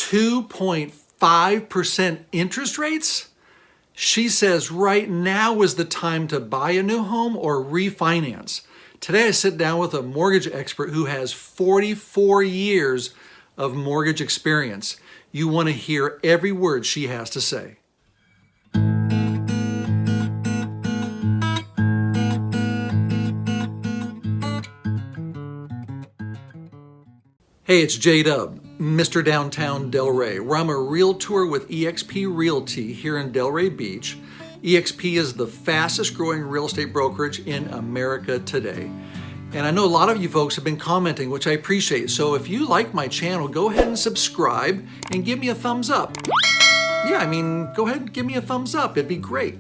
2.5% interest rates? She says right now is the time to buy a new home or refinance. Today I sit down with a mortgage expert who has 44 years of mortgage experience. You want to hear every word she has to say. Hey, it's J-Dub, Mr. Downtown Delray, where I'm a realtor with eXp Realty here in Delray Beach. eXp is the fastest growing real estate brokerage in America today. And I know a lot of you folks have been commenting, which I appreciate. So if you like my channel, go ahead and subscribe and give me a thumbs up. Yeah, go ahead and give me a thumbs up. It'd be great.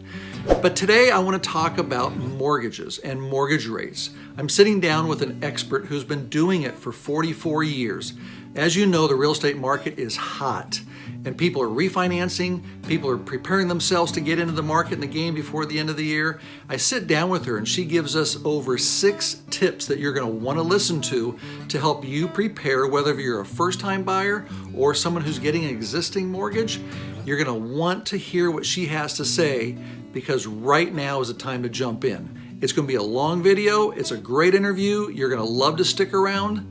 But today I want to talk about mortgages and mortgage rates. I'm sitting down with an expert who's been doing it for 44 years. As you know, the real estate market is hot and people are refinancing, people are preparing themselves to get into the market and the game before the end of the year. I sit down with her and she gives us over 6 tips that you're going to want to listen to help you prepare, whether you're a first-time buyer or someone who's getting an existing mortgage. You're going to want to hear what she has to say because right now is the time to jump in. It's going to be a long video. It's a great interview. You're going to love to stick around.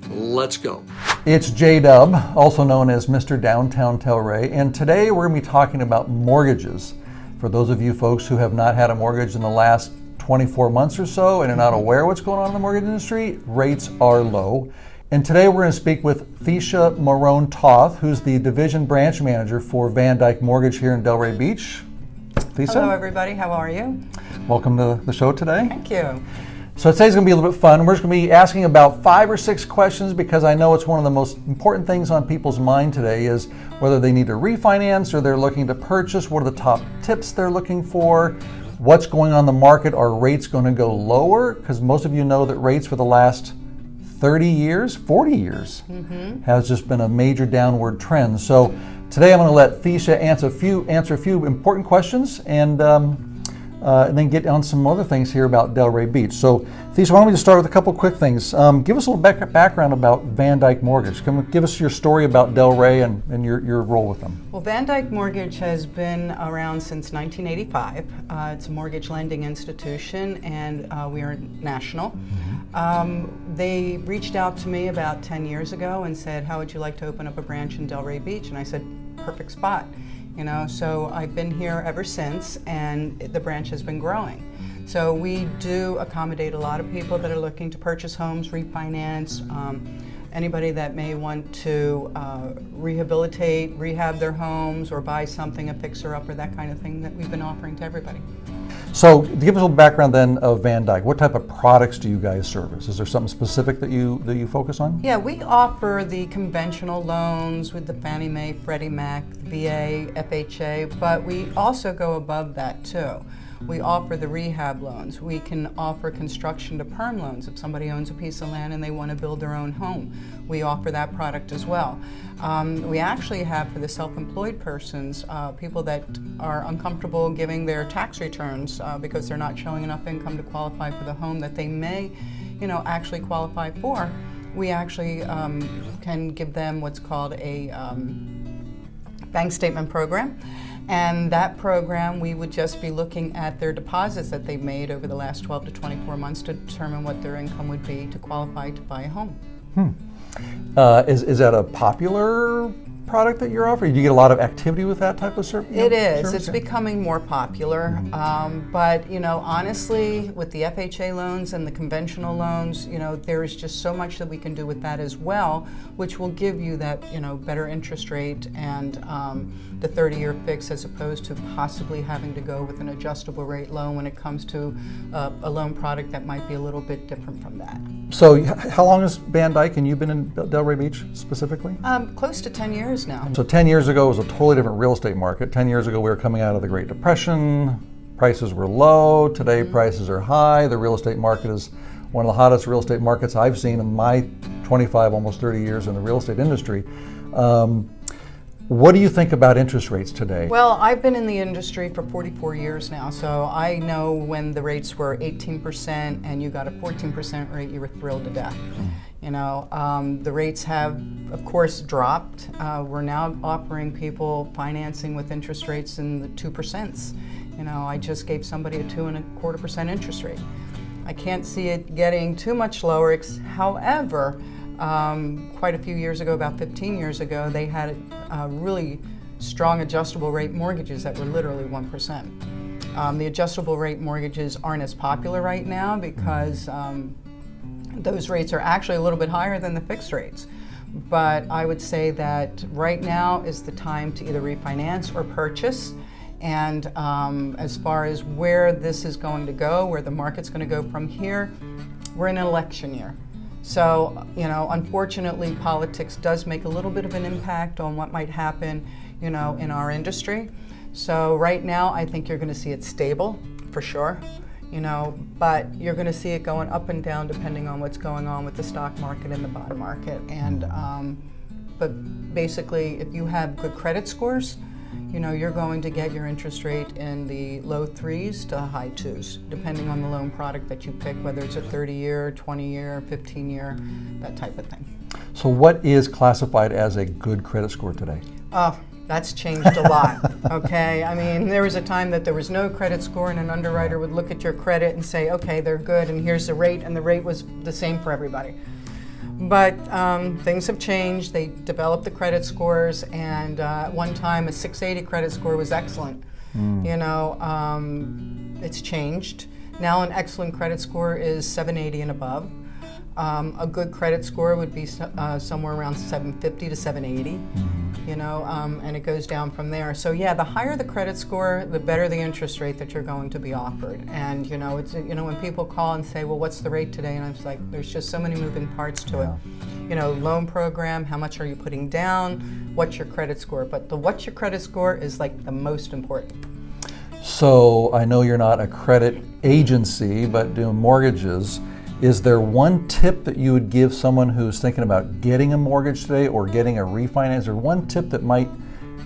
Let's go. It's J-Dub, also known as Mr. DowntownDelray, and today we're going to be talking about mortgages. For those of you folks who have not had a mortgage in the last 24 months or so and are not aware what's going on in the mortgage industry, rates are low. And today we're going to speak with Thecia Marone-Toth, who's the Division Branch Manager for Dyke Mortgage here in Delray Beach. Thecia? Hello everybody, how are you? Welcome to the show today. Thank you. So today's going to be a little bit fun. We're just going to be asking about 5 or 6 questions because I know it's one of the most important things on people's mind today is whether they need to refinance or they're looking to purchase. What are the top tips they're looking for? What's going on in the market? Are rates going to go lower? Because most of you know that rates for the last 30 years, 40 years has just been a major downward trend. So today I'm going to let Thecia answer a few important questions and then get on some other things here about Delray Beach. So, Thecia, why don't we just start with a couple quick things. Give us a little background about Dyke Mortgage. Give us your story about Delray and your role with them. Well, Dyke Mortgage has been around since 1985. It's a mortgage lending institution and we are national. They reached out to me about 10 years ago and said, how would you like to open up a branch in Delray Beach? And I said, perfect spot. So I've been here ever since and the branch has been growing. So we do accommodate a lot of people that are looking to purchase homes, refinance, anybody that may want to rehab their homes or buy something, a fixer-upper, that kind of thing that we've been offering to everybody. So to give us a little background then of Dyke, what type of products do you guys service? Is there something specific that you focus on? Yeah, we offer the conventional loans with the Fannie Mae, Freddie Mac, VA, FHA, but we also go above that too. We offer the rehab loans. We can offer construction to perm loans. If somebody owns a piece of land and they want to build their own home, we offer that product as well. We actually have for the self-employed persons, people that are uncomfortable giving their tax returns because they're not showing enough income to qualify for the home that they may, actually qualify for. We actually can give them what's called a bank statement program. And that program, we would just be looking at their deposits that they've made over the last 12 to 24 months to determine what their income would be to qualify to buy a home. Is that a popular product that you're offering? Do you get a lot of activity with that type of service? It is. It's becoming more popular. But, honestly, with the FHA loans and the conventional loans, there is just so much that we can do with that as well, which will give you that, better interest rate and the 30-year fix as opposed to possibly having to go with an adjustable rate loan when it comes to a loan product that might be a little bit different from that. So how long has Dyke and you've been in Delray Beach specifically? Close to 10 years now. So 10 years ago was a totally different real estate market. 10 years ago we were coming out of the Great Depression. Prices were low. Today prices are high. The real estate market is one of the hottest real estate markets I've seen in my 25, almost 30 years in the real estate industry. What do you think about interest rates today? Well, I've been in the industry for 44 years now, so I know when the rates were 18% and you got a 14% rate, you were thrilled to death. The rates have, of course, dropped. We're now offering people financing with interest rates in the 2%. I just gave somebody a 2.25% interest rate. I can't see it getting too much lower. However, quite a few years ago, about 15 years ago, they had really strong adjustable rate mortgages that were literally 1%. The adjustable rate mortgages aren't as popular right now because those rates are actually a little bit higher than the fixed rates. But I would say that right now is the time to either refinance or purchase. And as far as where this is going to go, where the market's going to go from here, we're in an election year. So, unfortunately, politics does make a little bit of an impact on what might happen, in our industry. So right now, I think you're going to see it stable, for sure. But you're going to see it going up and down depending on what's going on with the stock market and the bond market. And but basically, if you have good credit scores, you're going to get your interest rate in the low 3s to high 2s, depending on the loan product that you pick, whether it's a 30-year, 20-year, 15-year, that type of thing. So what is classified as a good credit score today? Oh, that's changed a lot, okay? I mean, there was a time that there was no credit score and an underwriter would look at your credit and say, okay, they're good and here's the rate, and the rate was the same for everybody. But things have changed. They developed the credit scores, and at one time a 680 credit score was excellent. It's changed. Now an excellent credit score is 780 and above. A good credit score would be somewhere around 750 to 780, and it goes down from there. So yeah, the higher the credit score, the better the interest rate that you're going to be offered. And it's when people call and say, well, what's the rate today? And I'm just like, there's just so many moving parts to it. Loan program, how much are you putting down? What's your credit score? But what's your credit score is like the most important. So I know you're not a credit agency, but doing mortgages. Is there one tip that you would give someone who's thinking about getting a mortgage today or getting a refinance, or one tip that might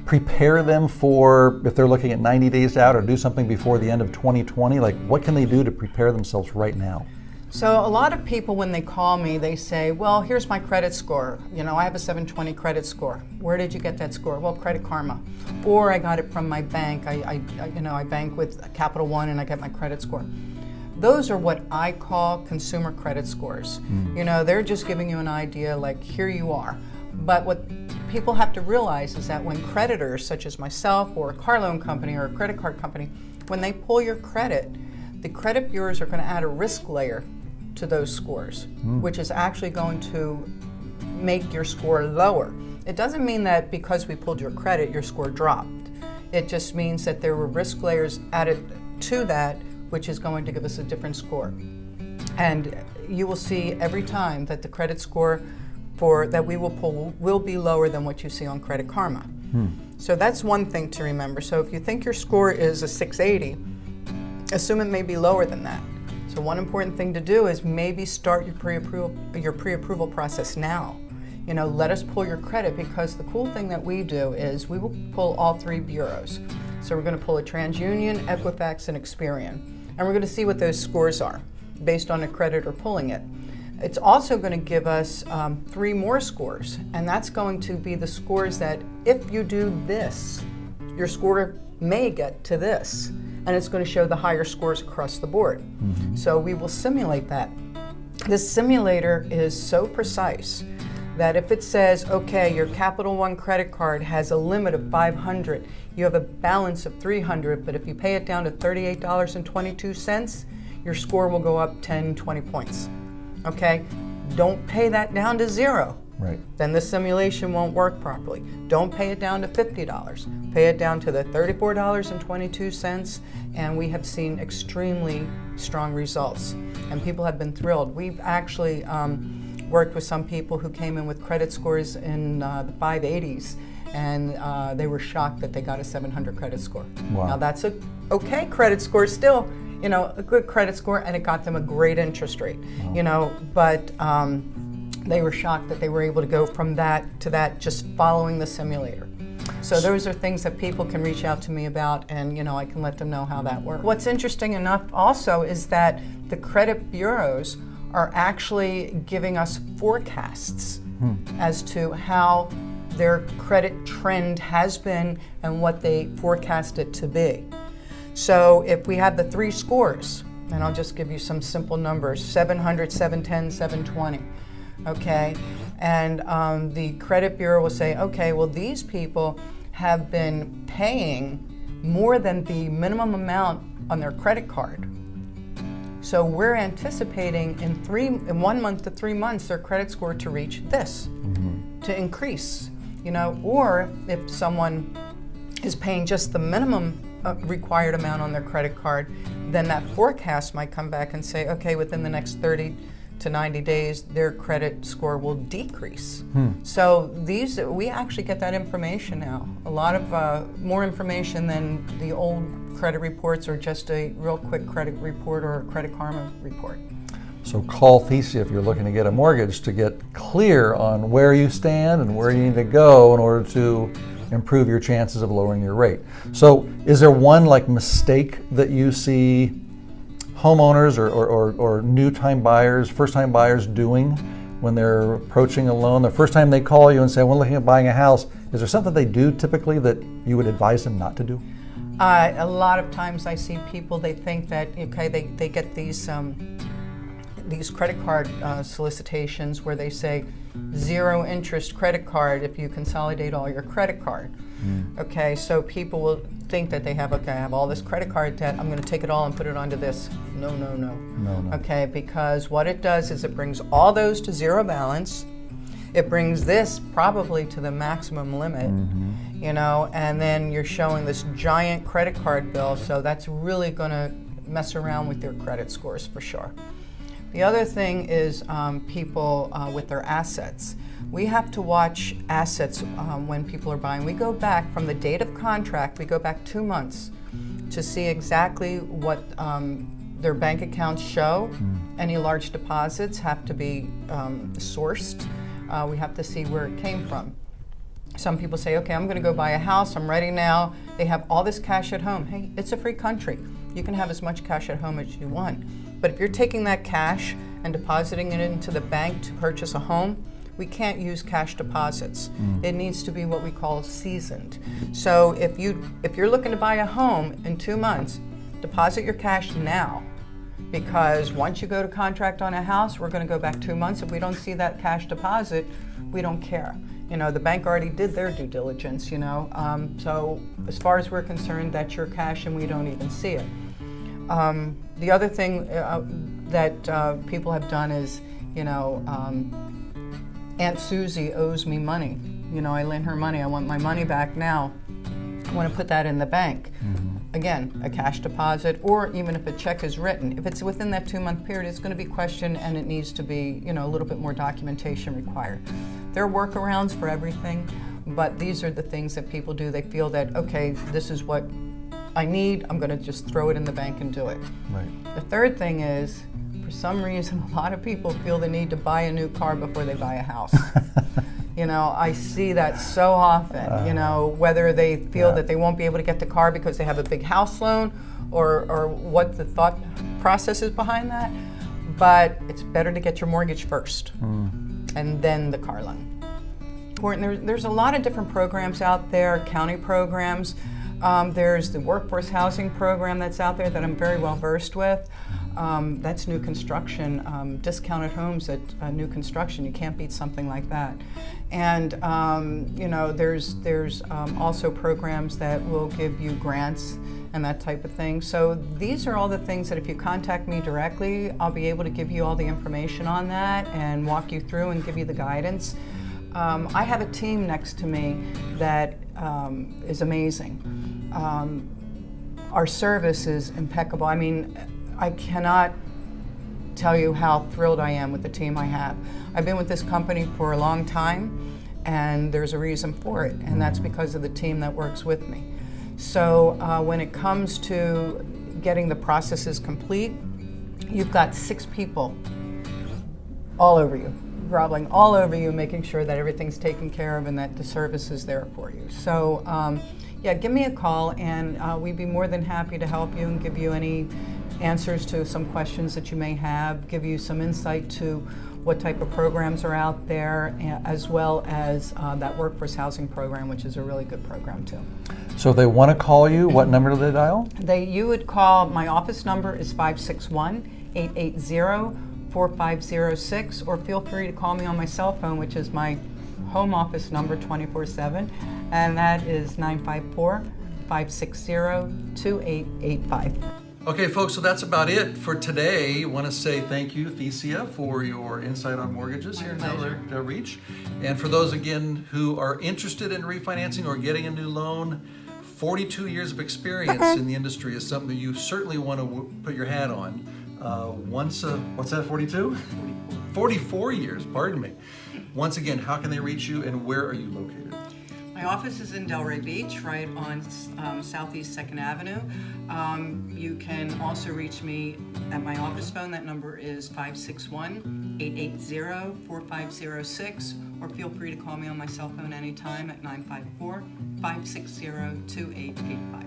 prepare them for if they're looking at 90 days out or do something before the end of 2020? Like, what can they do to prepare themselves right now? So a lot of people, when they call me, they say, well, here's my credit score. I have a 720 credit score. Where did you get that score? Well, Credit Karma. Or I got it from my bank. I bank with Capital One and I get my credit score. Those are what I call consumer credit scores. They're just giving you an idea, like, here you are. But what people have to realize is that when creditors, such as myself or a car loan company or a credit card company, when they pull your credit, the credit bureaus are going to add a risk layer to those scores, which is actually going to make your score lower. It doesn't mean that because we pulled your credit, your score dropped. It just means that there were risk layers added to that, which is going to give us a different score. And you will see every time that the credit score that we will pull will be lower than what you see on Credit Karma. So that's one thing to remember. So if you think your score is a 680, assume it may be lower than that. So one important thing to do is maybe start your pre-approval process now. Let us pull your credit, because the cool thing that we do is we will pull all 3 bureaus. So we're going to pull a TransUnion, Equifax, and Experian. And we're going to see what those scores are based on a creditor pulling it. It's also going to give us 3 more scores, and that's going to be the scores that if you do this, your score may get to this, and it's going to show the higher scores across the board. So we will simulate that. This simulator is so precise that if it says, okay, your Capital One credit card has a limit of $500, you have a balance of $300, but if you pay it down to $38.22, your score will go up 10, 20 points. Okay? Don't pay that down to 0. Right. Then the simulation won't work properly. Don't pay it down to $50. Pay it down to the $34.22, and we have seen extremely strong results. And people have been thrilled. We've actually worked with some people who came in with credit scores in the 580s, and they were shocked that they got a 700 credit score. Wow. Now that's a okay credit score still, a good credit score, and it got them a great interest rate, Wow. But they were shocked that they were able to go from that to that just following the simulator. So those are things that people can reach out to me about, and I can let them know how that works. What's interesting enough also is that the credit bureaus are actually giving us forecasts as to how their credit trend has been and what they forecast it to be. So if we have the 3 scores, and I'll just give you some simple numbers, 700, 710, 720, okay? And the credit bureau will say, okay, well, these people have been paying more than the minimum amount on their credit card. So we're anticipating in 1 month to 3 months their credit score to reach this, to increase, you know, or if someone is paying just the minimum required amount on their credit card, then that forecast might come back and say, okay, within the next 30 to 90 days, their credit score will decrease. So we actually get that information now. A lot of more information than the old credit reports or just a real quick credit report or a Credit Karma report. So call Thesia if you're looking to get a mortgage to get clear on where you stand and where you need to go in order to improve your chances of lowering your rate. So is there one like mistake that you see homeowners or new-time buyers, first-time buyers doing when they're approaching a loan? The first time they call you and say, we're looking at buying a house, is there something they do typically that you would advise them not to do? A lot of times I see people, they think that, okay, they get these credit card solicitations where they say 0 interest credit card if you consolidate all your credit card. Okay, so people will think that they have, okay, I have all this credit card debt, I'm going to take it all and put it onto this. No. Okay, because what it does is it brings all those to 0 balance. It brings this probably to the maximum limit, you know, and then you're showing this giant credit card bill, so that's really going to mess around with your credit scores for sure. The other thing is people with their assets. We have to watch assets when people are buying. We go back from the date of contract, we go back 2 months to see exactly what their bank accounts show. Any large deposits have to be sourced. We have to see where it came from. Some people say, okay, I'm going to go buy a house, I'm ready now. They have all this cash at home. Hey, it's a free country. You can have as much cash at home as you want. But if you're taking that cash and depositing it into the bank to purchase a home, we can't use cash deposits. It needs to be what we call seasoned. So if you're looking to buy a home in 2 months, deposit your cash now. Because once you go to contract on a house, we're going to go back 2 months. If we don't see that cash deposit, we don't care. You know, the bank already did their due diligence, you know. So as far as we're concerned, that's your cash and we don't even see it. The other thing that people have done is, you know, Aunt Susie owes me money. You know, I lent her money. I want my money back now. I want to put that in the bank. Again, a cash deposit, or even if a check is written. If it's within that 2-month period, it's going to be questioned and it needs to be, you know, a little bit more documentation required. There are workarounds for everything, but these are the things that people do. They feel that, okay, this is what I need, I'm going to just throw it in the bank and do it. Right. The third thing is, for some reason, a lot of people feel the need to buy a new car before they buy a house. You know, I see that so often, you know, whether they feel that they won't be able to get the car because they have a big house loan or what the thought process is behind that. But it's better to get your mortgage first and then the car loan. There's a lot of different programs out there, county programs. There's the workforce housing program that's out there that I'm very well versed with. That's new construction, discounted homes at new construction. You can't beat something like that. And you know, there's also programs that will give you grants and that type of thing. So these are all the things that if you contact me directly, I'll be able to give you all the information on that and walk you through and give you the guidance. I have a team next to me that is amazing. Our service is impeccable. I mean, I cannot tell you how thrilled I am with the team I have. I've been with this company for a long time, and there's a reason for it, and that's because of the team that works with me. So when it comes to getting the processes complete, you've got 6 people all over you, groveling all over you, making sure that everything's taken care of and that the service is there for you. So yeah, give me a call and we'd be more than happy to help you and give you any answers to some questions that you may have, give you some insight to what type of programs are out there, as well as that workforce housing program, which is a really good program too. So if they want to call you, what number do they dial? You would call, my office number is 561-880-4506, or feel free to call me on my cell phone, which is my home office number 24/7, and that is 954-560-2885. Okay, folks, so that's about it for today. I want to say thank you, Thecia, for your insight on mortgages here in Delray Beach. And for those, again, who are interested in refinancing or getting a new loan, 42 years of experience in the industry is something that you certainly want to put your hat on. What's that, 42? 44 years, pardon me. Once again, how can they reach you and where are you located? My office is in Delray Beach, right on Southeast 2nd Avenue. You can also reach me at my office phone. That number is 561-880-4506, or feel free to call me on my cell phone anytime at 954-560-2885.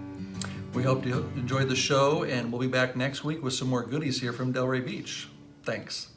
We hope you enjoyed the show, and we'll be back next week with some more goodies here from Delray Beach. Thanks.